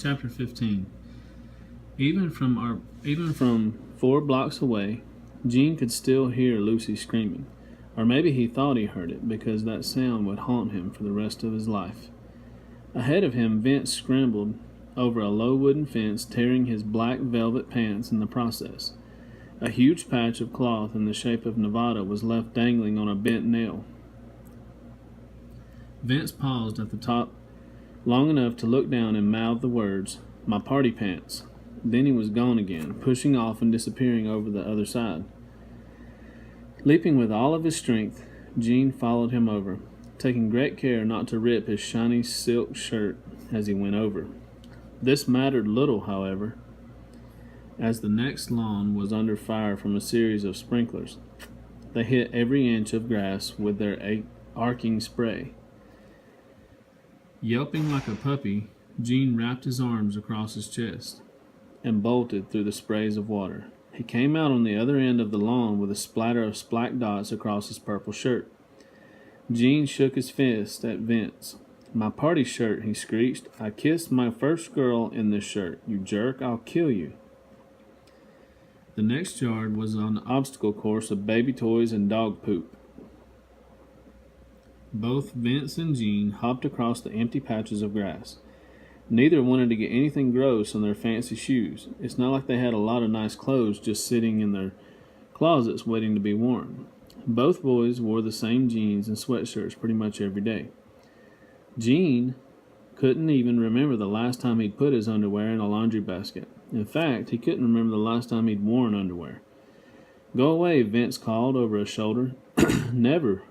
Chapter 15. Even from 4 blocks away, Gene could still hear Lucy screaming. Or maybe he thought he heard it, because that sound would haunt him for the rest of his life. Ahead of him, Vince scrambled over a low wooden fence, tearing his black velvet pants in the process. A huge patch of cloth in the shape of Nevada was left dangling on a bent nail. Vince paused at the top long enough to look down and mouth the words, "My party pants." Then he was gone again, pushing off and disappearing over the other side. Leaping with all of his strength, Gene followed him over, taking great care not to rip his shiny silk shirt as he went over. This mattered little, however, as the next lawn was under fire from a series of sprinklers. They hit every inch of grass with their arcing spray. Yelping like a puppy, Gene wrapped his arms across his chest and bolted through the sprays of water. He came out on the other end of the lawn with a splatter of black dots across his purple shirt. Gene shook his fist at Vince. "My party shirt," he screeched. "I kissed my first girl in this shirt. You jerk, I'll kill you." The next yard was an obstacle course of baby toys and dog poop. Both Vince and Gene hopped across the empty patches of grass. Neither wanted to get anything gross on their fancy shoes. It's not like they had a lot of nice clothes just sitting in their closets waiting to be worn. Both boys wore the same jeans and sweatshirts pretty much every day. Gene couldn't even remember the last time he'd put his underwear in a laundry basket. In fact, he couldn't remember the last time he'd worn underwear. "Go away," Vince called over his shoulder. "Never,"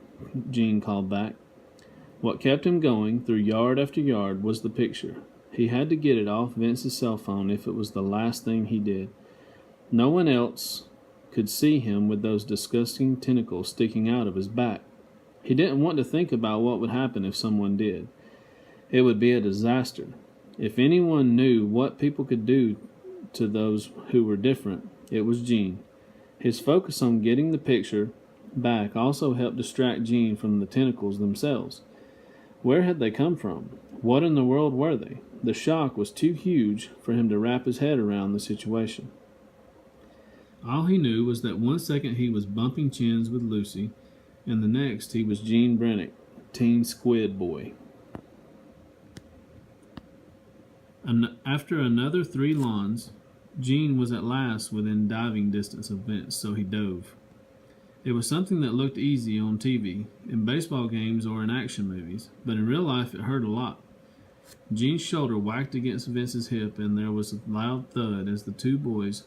Gene called back. What kept him going through yard after yard was the picture. He had to get it off Vince's cell phone if it was the last thing he did. No one else could see him with those disgusting tentacles sticking out of his back. He didn't want to think about what would happen if someone did. It would be a disaster. If anyone knew what people could do to those who were different, it was Gene. His focus on getting the picture back also helped distract Gene from the tentacles themselves. Where had they come from? What in the world were they? The shock was too huge for him to wrap his head around the situation. All he knew was that one second he was bumping chins with Lucy, and the next he was Gene Brennick, teen squid boy. After another 3 lawns, Gene was at last within diving distance of Vince, so he dove. It was something that looked easy on TV, in baseball games or in action movies, but in real life it hurt a lot. Gene's shoulder whacked against Vince's hip, and there was a loud thud as the 2 boys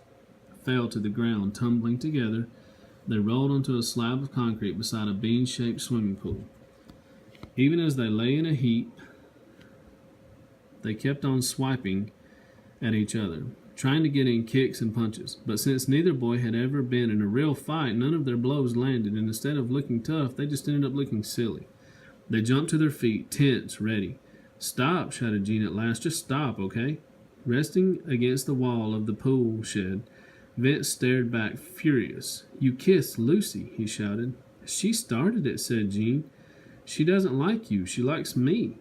fell to the ground, tumbling together. They rolled onto a slab of concrete beside a bean-shaped swimming pool. Even as they lay in a heap, they kept on swiping at each other, trying to get in kicks and punches. But since neither boy had ever been in a real fight, none of their blows landed, and instead of looking tough, they just ended up looking silly. They jumped to their feet, tense, ready. "Stop," shouted Gene at last. "Just stop, okay?" Resting against the wall of the pool shed, Vince stared back, furious. "You kissed Lucy," he shouted. "She started it," said Gene. "She doesn't like you. She likes me."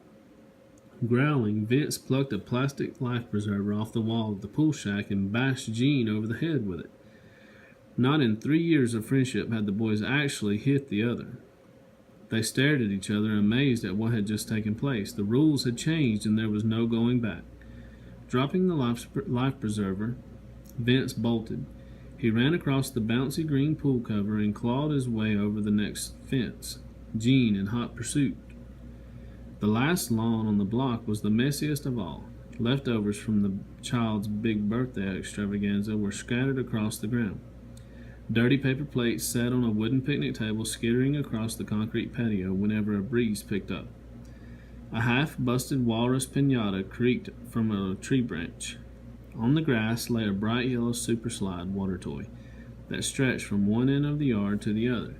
Growling, Vince plucked a plastic life preserver off the wall of the pool shack and bashed Gene over the head with it. Not in 3 years of friendship had the boys actually hit the other. They stared at each other, amazed at what had just taken place. The rules had changed, and there was no going back. Dropping the life preserver, Vince bolted. He ran across the bouncy green pool cover and clawed his way over the next fence, Gene in hot pursuit. The last lawn on the block was the messiest of all. Leftovers from the child's big birthday extravaganza were scattered across the ground. Dirty paper plates sat on a wooden picnic table, skittering across the concrete patio whenever a breeze picked up. A half-busted walrus piñata creaked from a tree branch. On the grass lay a bright yellow super slide water toy that stretched from one end of the yard to the other,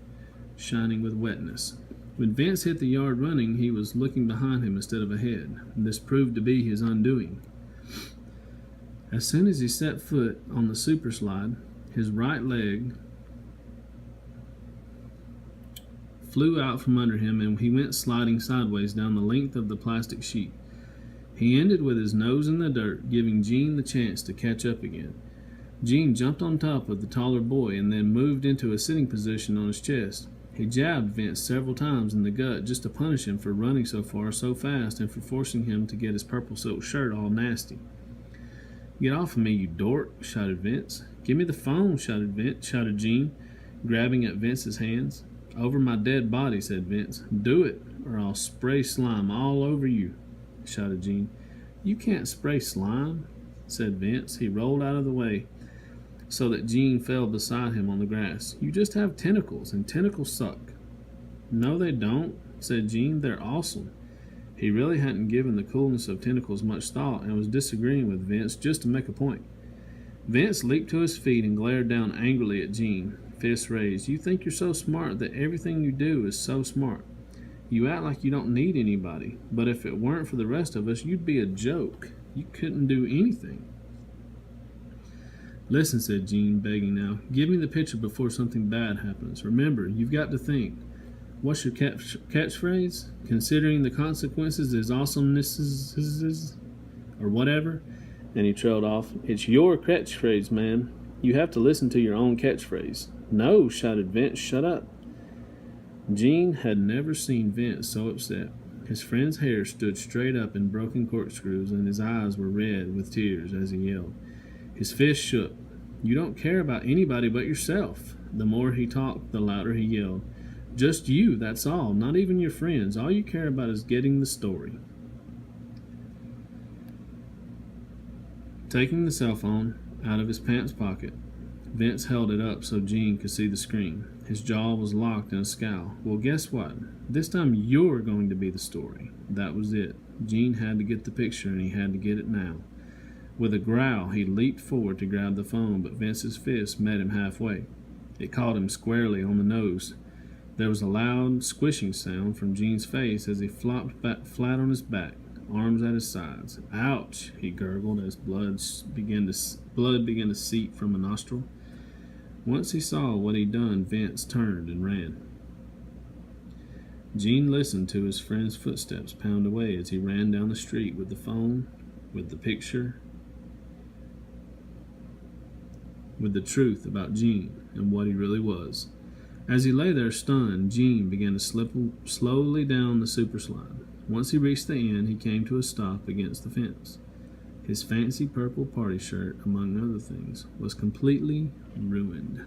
shining with wetness. When Vince hit the yard running, he was looking behind him instead of ahead. This proved to be his undoing. As soon as he set foot on the super slide, his right leg flew out from under him, and he went sliding sideways down the length of the plastic sheet. He ended with his nose in the dirt, giving Gene the chance to catch up again. Gene jumped on top of the taller boy and then moved into a sitting position on his chest. He jabbed Vince several times in the gut just to punish him for running so far so fast and for forcing him to get his purple silk shirt all nasty. "Get off of me, you dork," shouted Vince. "Give me the phone," shouted Gene, grabbing at Vince's hands. "Over my dead body," said Vince. "Do it, or I'll spray slime all over you," shouted Gene. "You can't spray slime," said Vince. He rolled out of the way so that Gene fell beside him on the grass. "You just have tentacles, and tentacles suck." "No, they don't," said Gene. "They're awesome." He really hadn't given the coolness of tentacles much thought and was disagreeing with Vince just to make a point. Vince leaped to his feet and glared down angrily at Gene, fists raised. "You think you're so smart that everything you do is so smart. You act like you don't need anybody, but if it weren't for the rest of us, you'd be a joke. You couldn't do anything." "Listen," said Gene, begging now. "Give me the picture before something bad happens. Remember, you've got to think. What's your catchphrase? Considering the consequences is awesomeness or whatever?" And he trailed off. "It's your catchphrase, man. You have to listen to your own catchphrase." "No," shouted Vince. "Shut up." Gene had never seen Vince so upset. His friend's hair stood straight up in broken corkscrews, and his eyes were red with tears as he yelled. His fist shook. "You don't care about anybody but yourself." The more he talked, the louder he yelled. "Just you, that's all. Not even your friends. All you care about is getting the story." Taking the cell phone out of his pants pocket, Vince held it up so Gene could see the screen. His jaw was locked in a scowl. "Well, guess what? This time you're going to be the story." That was it. Gene had to get the picture, and he had to get it now. With a growl, he leaped forward to grab the phone, but Vince's fist met him halfway. It caught him squarely on the nose. There was a loud squishing sound from Gene's face as he flopped back flat on his back, arms at his sides. "Ouch," he gurgled as blood began to seep from a nostril. Once he saw what he'd done, Vince turned and ran. Gene listened to his friend's footsteps pound away as he ran down the street with the phone, with the picture, with the truth about Gene and what he really was. As he lay there stunned, Gene began to slip slowly down the super slide. Once he reached the end, he came to a stop against the fence. His fancy purple party shirt, among other things, was completely ruined.